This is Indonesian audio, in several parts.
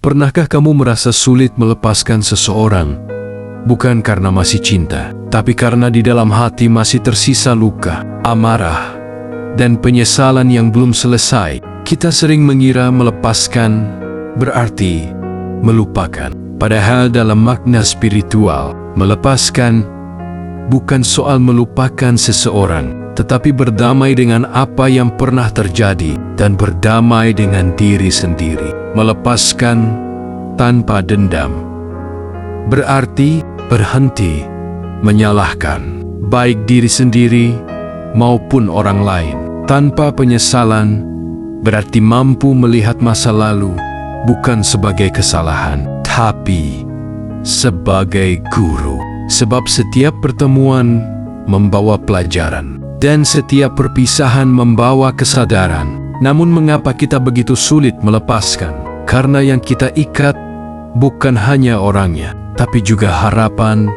Pernahkah kamu merasa sulit melepaskan seseorang? Bukan karena masih cinta, tapi karena di dalam hati masih tersisa luka, amarah, dan penyesalan yang belum selesai. Kita sering mengira melepaskan berarti melupakan. Padahal dalam makna spiritual, melepaskan bukan soal melupakan seseorang, tetapi berdamai dengan apa yang pernah terjadi dan berdamai dengan diri sendiri. Melepaskan tanpa dendam berarti berhenti menyalahkan baik diri sendiri maupun orang lain. Tanpa penyesalan berarti mampu melihat masa lalu bukan sebagai kesalahan, tapi sebagai guru. Sebab setiap pertemuan membawa pelajaran dan setiap perpisahan membawa kesadaran. Namun mengapa kita begitu sulit melepaskan? Karena yang kita ikat bukan hanya orangnya, tapi juga harapan,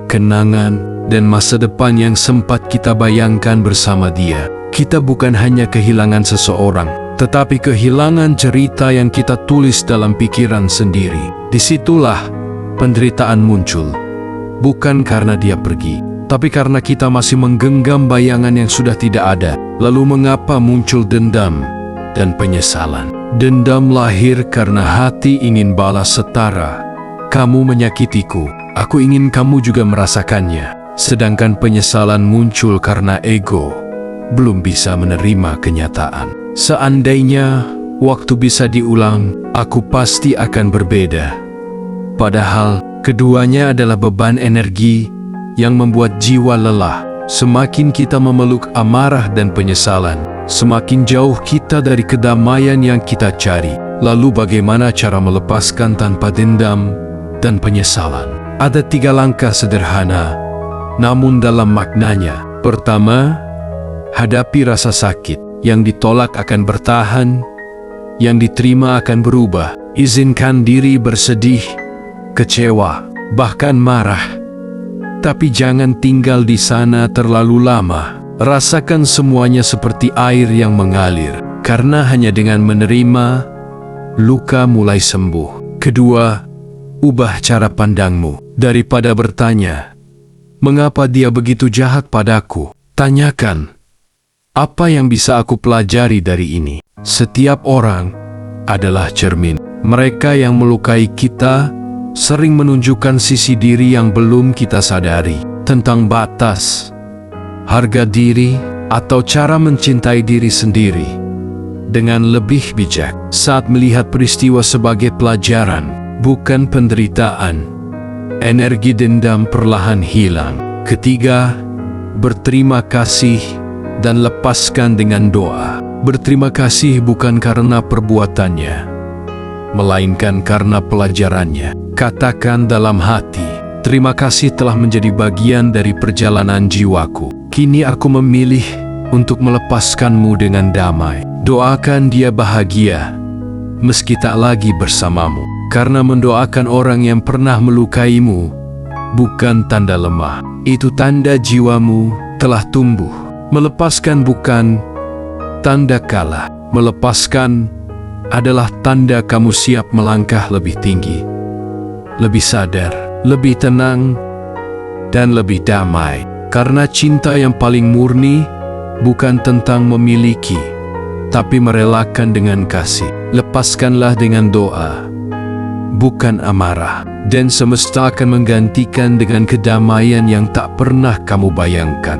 kenangan, dan masa depan yang sempat kita bayangkan bersama dia. Kita bukan hanya kehilangan seseorang, tetapi kehilangan cerita yang kita tulis dalam pikiran sendiri. Disitulah penderitaan muncul, bukan karena dia pergi, tapi karena kita masih menggenggam bayangan yang sudah tidak ada. Lalu mengapa muncul dendam dan penyesalan? Dendam lahir karena hati ingin balas setara. Kamu menyakitiku, aku ingin kamu juga merasakannya. Sedangkan penyesalan muncul karena ego belum bisa menerima kenyataan. Seandainya waktu bisa diulang, aku pasti akan berbeda. Padahal keduanya adalah beban energi yang membuat jiwa lelah. Semakin kita memeluk amarah dan penyesalan, semakin jauh kita dari kedamaian yang kita cari. Lalu bagaimana cara melepaskan tanpa dendam dan penyesalan? Ada 3 langkah sederhana, namun dalam maknanya. Pertama, hadapi rasa sakit. Yang ditolak akan bertahan, yang diterima akan berubah. Izinkan diri bersedih, kecewa, bahkan marah. Tapi jangan tinggal di sana terlalu lama. Rasakan semuanya seperti air yang mengalir, karena hanya dengan menerima, luka mulai sembuh. Kedua, ubah cara pandangmu. Daripada bertanya, mengapa dia begitu jahat padaku? Tanyakan, apa yang bisa aku pelajari dari ini? Setiap orang adalah cermin. Mereka yang melukai kita sering menunjukkan sisi diri yang belum kita sadari, tentang batas, harga diri, atau cara mencintai diri sendiri. Dengan lebih bijak, saat melihat peristiwa sebagai pelajaran, bukan penderitaan, energi dendam perlahan hilang. Ketiga, berterima kasih dan lepaskan dengan doa. Berterima kasih bukan karena perbuatannya, melainkan karena pelajarannya. Katakan dalam hati, terima kasih telah menjadi bagian dari perjalanan jiwaku. Kini aku memilih untuk melepaskanmu dengan damai. Doakan dia bahagia, meski tak lagi bersamamu. Karena mendoakan orang yang pernah melukaimu bukan tanda lemah, itu tanda jiwamu telah tumbuh. Melepaskan bukan tanda kalah. Melepaskan adalah tanda kamu siap melangkah lebih tinggi, lebih sadar, lebih tenang, dan lebih damai. Karena cinta yang paling murni bukan tentang memiliki, tapi merelakan dengan kasih. Lepaskanlah dengan doa, bukan amarah, dan semesta akan menggantikan dengan kedamaian yang tak pernah kamu bayangkan.